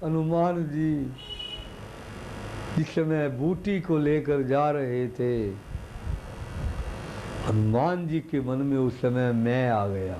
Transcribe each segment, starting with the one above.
हनुमान जी जिस समय बूटी को लेकर जा रहे थे, हनुमान जी के मन में उस समय मैं आ गया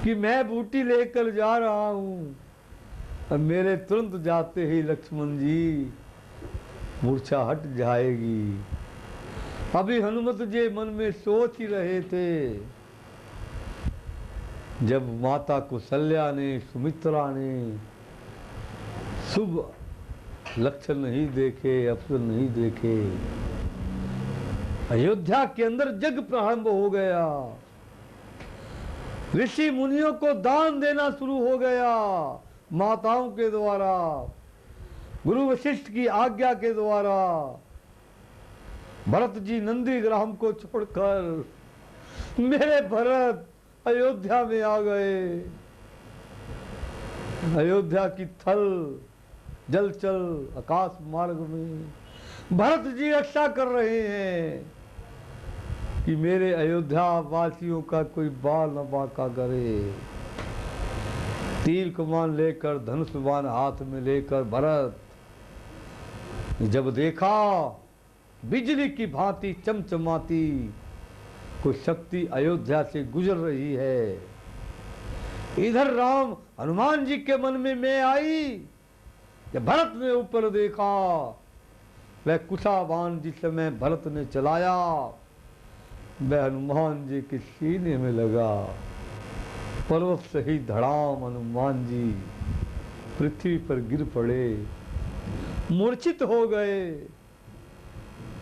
कि मैं बूटी लेकर जा रहा हूँ, और मेरे तुरंत जाते ही लक्ष्मण जी मूर्छा हट जाएगी। अभी हनुमत जी मन में सोच ही रहे थे, जब माता कौशल्या ने, सुमित्रा ने शुभ लक्षण नहीं देखे, अवसर नहीं देखे, अयोध्या के अंदर जग प्रारंभ हो गया। ऋषि मुनियों को दान देना शुरू हो गया माताओं के द्वारा, गुरु वशिष्ठ की आज्ञा के द्वारा। भरत जी नंदीग्राम को छोड़कर मेरे भरत अयोध्या में आ गए। अयोध्या की थल जलचल आकाश मार्ग में भरत जी रक्षा कर रहे हैं कि मेरे अयोध्या वासियों का कोई बाल न बांका करे। तीर कमान लेकर, धनुष बाण हाथ में लेकर भरत जब देखा बिजली की भांति चमचमाती कोई शक्ति अयोध्या से गुजर रही है, इधर राम हनुमान जी के मन में मैं आई। जब भरत ने ऊपर देखा, वह कुशा बाण जिस समय भरत ने चलाया वह हनुमान जी के सीने में लगा। पर्वत से ही धड़ाम हनुमान जी पृथ्वी पर गिर पड़े, मूर्छित हो गए।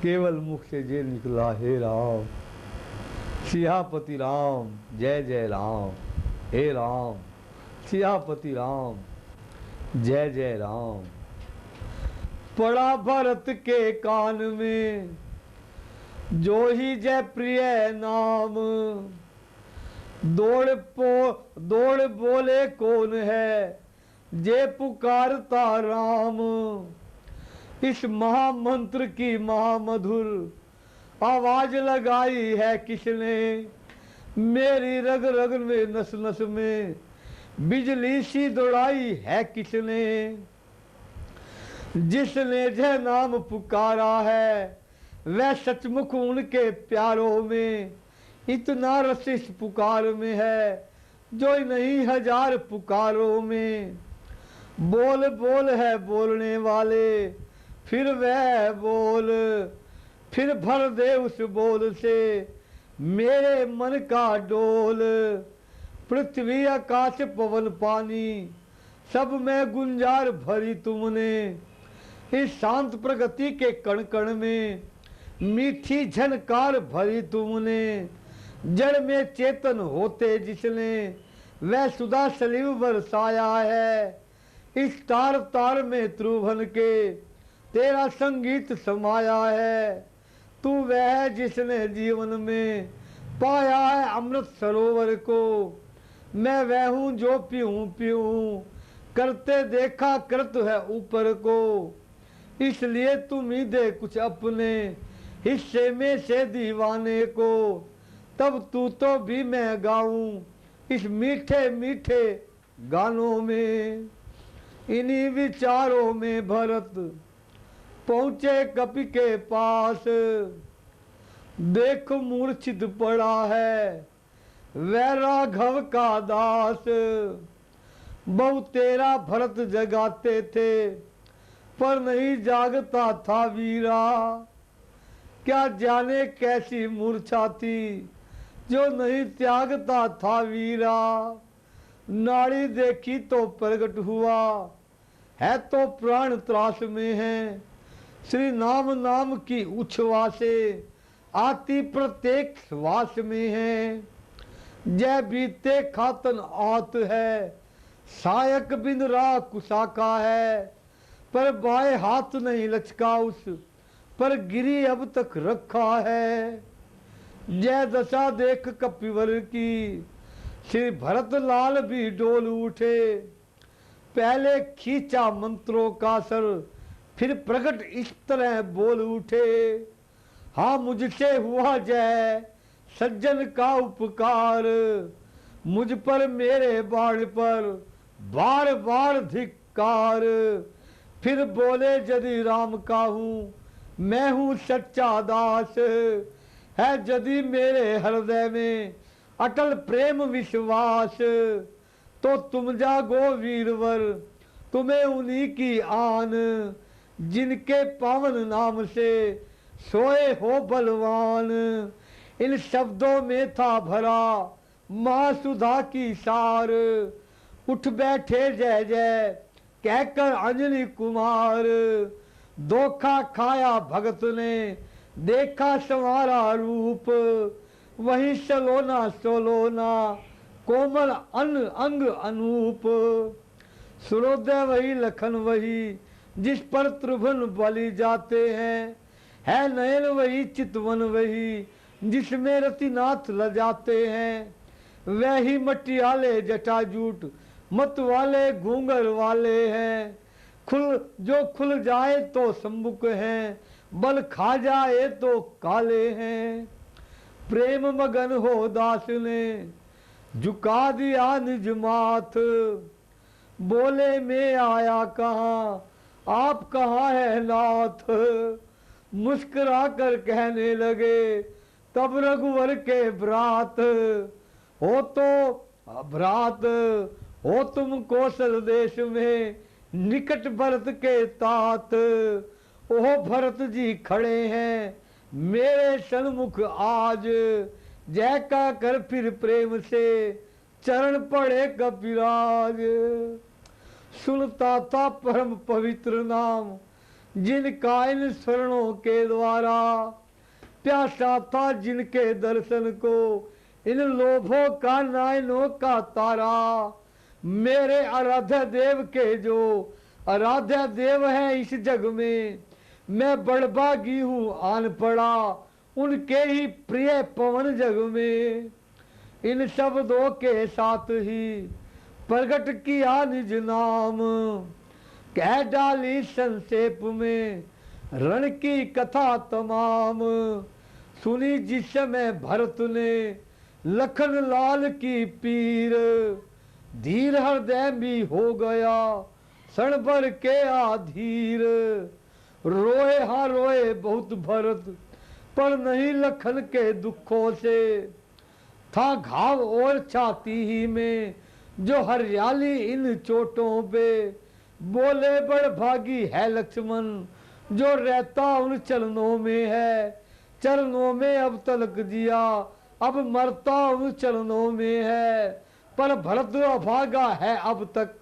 केवल मुख से जे निकला, हे राम सियापति राम, जय जय राम, हे राम सियापति राम, जय जय राम। पड़ा भरत के कान में जो ही जय प्रिय नाम, दौड़ बोले कौन है जे पुकारता राम। इस महामंत्र की महामधुर आवाज लगाई है किसने, मेरी रग रग में नस नस में बिजली सी दौड़ाई है किसने। जिसने जय नाम पुकारा है वह सचमुख उनके प्यारों में इतना रस इस पुकार में है जो नहीं हजार पुकारों में। बोल बोल है बोलने वाले, फिर वह बोल, फिर भर दे उस बोल से मेरे मन का डोल। पृथ्वी आकाश पवन पानी सब में गुंजार भरी तुमने, इस शांत प्रगति के कण कण में मीठी झनकार भरी तुमने। जड़ में चेतन होते जिसने वह सुधा सलीव बरसाया है, इस तार तार में त्रिभुवन के तेरा संगीत समाया है। तू वह जिसने जीवन में पाया है अमृत सरोवर को, मैं वह हूँ जो पीऊँ पीऊँ करते देखा कृत है ऊपर को। इसलिए तुम ही दे कुछ अपने हिस्से में से दीवाने को, तब तू तो भी मैं गाऊं इस मीठे मीठे गानों में। इन्हीं विचारों में भरत पहुंचे कपि के पास, देख मूर्छित पड़ा है वह राघव का दास। बहु तेरा भरत जगाते थे पर नहीं जागता था वीरा, क्या जाने कैसी मूर्छा थी जो नहीं त्यागता था वीरा। नाड़ी देखी तो प्रकट हुआ है तो प्राण त्रास में है, श्री नाम नाम की उच्छ्वासे आती प्रत्येक श्वास में है। जय बीते खातन आत है, सायक बिन रा कुशाका है, पर बाएं हाथ नहीं लचका उस पर गिरी अब तक रखा है। जय दशा देख कपिवर की श्री भरत लाल भी डोल उठे, पहले खींचा मंत्रों का सर फिर प्रकट इस तरह बोल उठे। हाँ मुझसे हुआ जय सज्जन का उपकार, मुझ पर मेरे बाण पर बार बार धिक्कार। उपकार। फिर बोले यदि राम का हूँ मैं हूँ सच्चा दास, है यदि मेरे हृदय में अटल प्रेम विश्वास, तो तुम जागो वीरवर तुम्हें उन्हीं की आन, जिनके पावन नाम से सोए हो बलवान। इन शब्दों में था भरा माँ सुधा की सार, उठ बैठे जय जय कहकर अंजलि कुमार। धोखा खाया भगत ने देखा संवारा रूप, वही सलोना सोलोना कोमल अन अंग अनूप। सूर्योदय वही लखन वही जिस पर त्रिभुवन बलि जाते हैं, है नयन वही चितवन वही जिसमें रतिनाथ लजाते हैं। वही मटियाले जटाजूट मत वाले घूंगर वाले हैं, जो खुल जाए तो सम्मुख हैं, बल खा जाए तो काले हैं। प्रेम मगन हो दास ने झुका दिया निज माथ, बोले मैं आया कहाँ आप कहाँ है नाथ। मुस्कुरा कर कहने लगे तब रघुवर के भ्रात, हो तो भ्रात हो तुम कौशल देश में निकट भरत के तात। ओह भरत जी खड़े हैं मेरे सन्मुख आज, जय का कर फिर प्रेम से चरण पड़े कपिराज। सुनता था परम पवित्र नाम जिनका इन स्वरणों के द्वारा, प्यासा था जिनके दर्शन को इन लोभों का नयनों का तारा। मेरे आराध्य देव के जो आराध्य देव है इस जग में, मैं बड़भागी हूँ आन पड़ा उनके ही प्रिय पवन जग में। इन शब्दों के साथ ही प्रगट किया निज नाम, कह डाली संक्षेप में रण की कथा तमाम। सुनी जिस समय भरत ने लखन लाल की पीर, धीर हृदय भी हो गया क्षण भर के आधीर। रोए हाँ रोए बहुत भरत पर नहीं लखन के दुखों से, था घाव और छाती ही में जो हरियाली इन चोटों पे। बोले बड़ भागी है लक्ष्मण जो रहता उन चरणों में है, चरणों में अब तलक जिया अब मरता उन चरणों में है। पर भरत अभागा है अब तक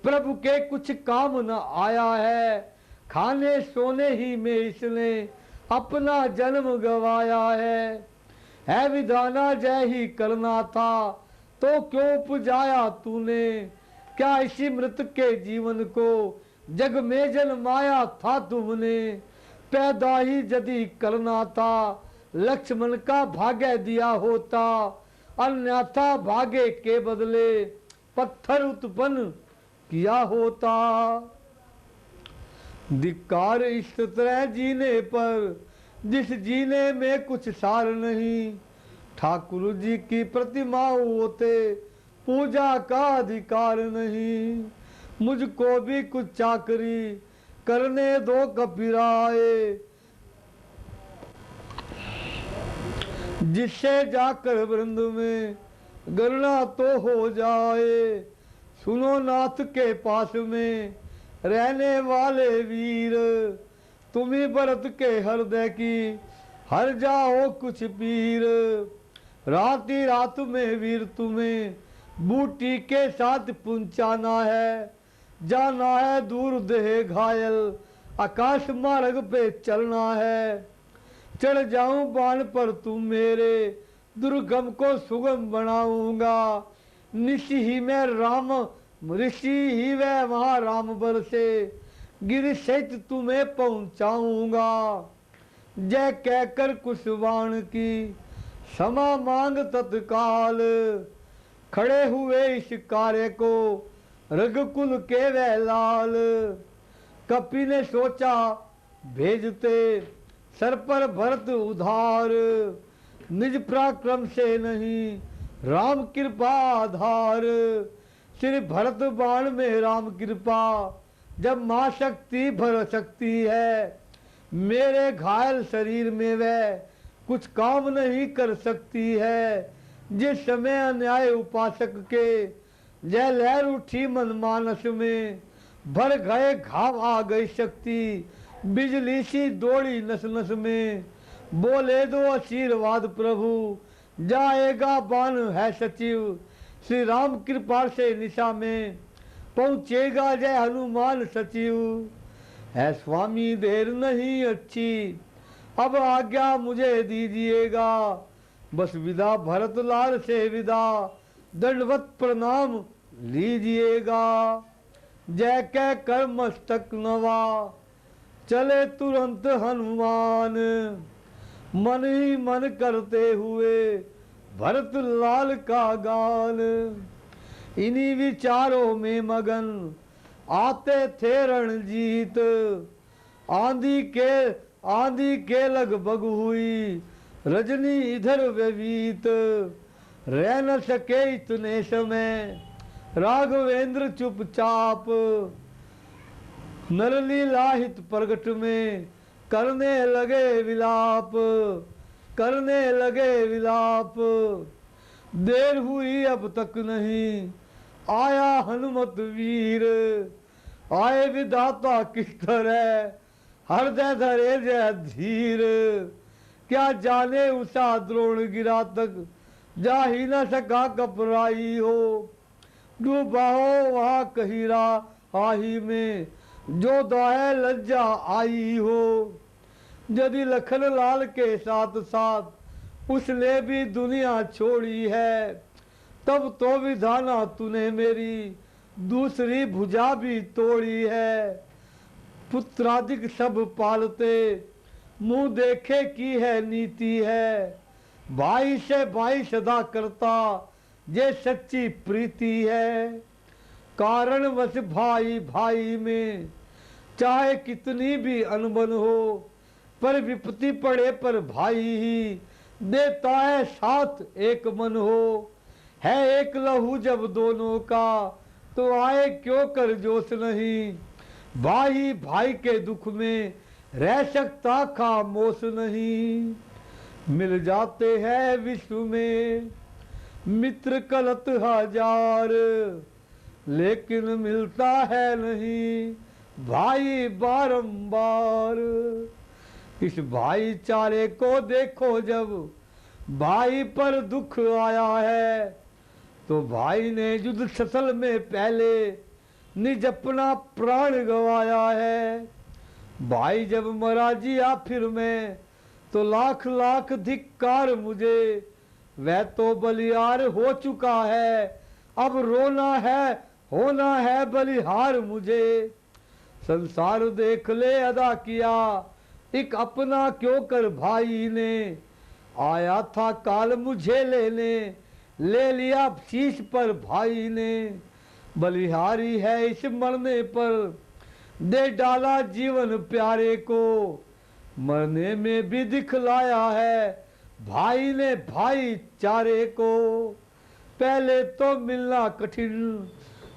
प्रभु के कुछ काम न आया है, खाने सोने ही में इसने अपना जन्म गवाया है विधाना जय ही करना था तो क्यों उपजाया तूने, क्या इसी मृत के जीवन को जग में जन्माया था तुमने। पैदा ही यदि करना था लक्ष्मण का भाग्य दिया होता, अन्यथा भाग्य के बदले पत्थर उत्पन्न किया होता। धिक्कार इस तरह जीने पर जिस जीने में कुछ सार नहीं, ठाकुर जी की प्रतिमा होते पूजा का अधिकार नहीं। मुझको भी कुछ चाकरी करने दो कबीराए, जिससे जाकर वृंद में गणना तो हो जाए। सुनो नाथ के पास में रहने वाले वीर, तुम्ही भरत के हृदय की हर जाओ कुछ पीर। रात ही रात में वीर तुम्हें बूटी के साथ पहुंचाना है, जाना है दूर देह घायल आकाश मार्ग पे चलना है। चढ़ जाऊं बाण पर तुम मेरे दुर्गम को सुगम बनाऊंगा, निशी ही मैं राम ऋषि ही वह वहां राम बल से गिर सहित तुम्हें पहुंचाऊंगा। जय कहकर कुशवाण की क्षमा मांग तत्काल, खड़े हुए इस कार्य को रघुकुल के वह लाल। कपि ने सोचा भेजते सर पर भरत उधार, निज पराक्रम से नहीं राम कृपा आधार। श्री भरत बाण में राम कृपा, जब माँ शक्ति भर सकती है, मेरे घायल शरीर में वह कुछ काम नहीं कर सकती है। जिस समय अन्याय उपासक के जय लहर उठी मन मानस में, भर गए घाव आ गई शक्ति, बिजली सी दौड़ी नस नस में। बोले दो आशीर्वाद प्रभु, जाएगा बाण है सचिव, श्री राम कृपा से निशा में पहुंचेगा जय हनुमान सचिव। है स्वामी देर नहीं अच्छी, अब आज्ञा मुझे दीजिएगा, बस विदा भरत लाल से विदा, दंडवत प्रणाम लीजिएगा। जय कह कर मस्तक नवा, चले तुरंत हनुमान, मन ही मन करते हुए भरत लाल का गान। इन्हीं विचारों में मगन आते थे रणजीत, आंधी के लगभग हुई रजनी इधर व्यवीत। रह न सके इतने समय राघवेंद्र चुपचाप, नरलीला हित प्रगट में करने लगे विलाप, करने लगे विलाप। देर हुई अब तक नहीं आया हनुमत वीर, आए विधाता किस तरह हृदय धरे जय धीर। क्या जाने उषा द्रोण गिरा तक जा ही न सका कपराई हो, डूबा हो वहाँ कहीरा आही में जो दाए लज्जा आई हो। यदि लखन लाल के साथ साथ उसने भी दुनिया छोड़ी है, तब तो विधाना तूने मेरी दूसरी भुजा भी तोड़ी है। पुत्रादिक सब पालते मुंह देखे की है नीति है, भाई से भाई सदा करता ये सच्ची प्रीति है। कारण वश भाई भाई में चाहे कितनी भी अनबन हो, पर विपत्ति पड़े पर भाई ही देता है साथ एक मन हो। है एक लहू जब दोनों का तो आए क्यों कर जोश नहीं, भाई भाई के दुख में रह सकता खामोश नहीं। मिल जाते हैं विश्व में मित्र कलत हजार, लेकिन मिलता है नहीं भाई बारंबार। इस भाईचारे को देखो, जब भाई पर दुख आया है, तो भाई ने युद्ध स्थल में पहले निज अपना प्राण गवाया है। भाई जब मरा जिया फिर मैं तो लाख लाख धिक्कार मुझे, वह तो बलिहार हो चुका है, अब रोना है होना है बलिहार मुझे। संसार देख ले अदा किया एक अपना क्यों कर भाई ने, आया था काल मुझे लेने ले लिया शीश पर भाई ने। बलिहारी है इस मरने पर दे डाला जीवन प्यारे को, मरने में भी दिखलाया है भाई ने भाईचारे को। पहले तो मिलना कठिन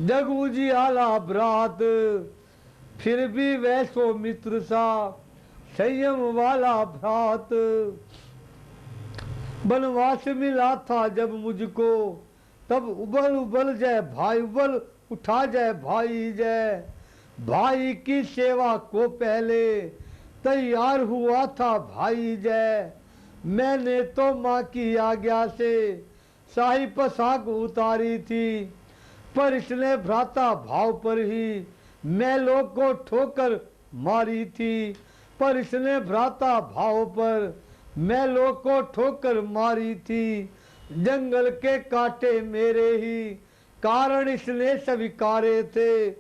जग उजियाला भ्रात, फिर भी वैसो मित्र सा संयम वाला भ्रात। बनवास मिला था जब मुझको, तब उबल उबल जय भाई उबल उठा जय भाई जय। भाई की सेवा को पहले तैयार हुआ था भाई जय। मैंने तो माँ की आज्ञा से शाही पोशाक उतारी थी, पर इसने भ्राता भाव पर ही मैलों को ठोकर मारी थी। पर इसने भ्राता भाव पर मैलों को ठोकर मारी थी। जंगल के कांटे मेरे ही कारण इसने स्वीकारे थे,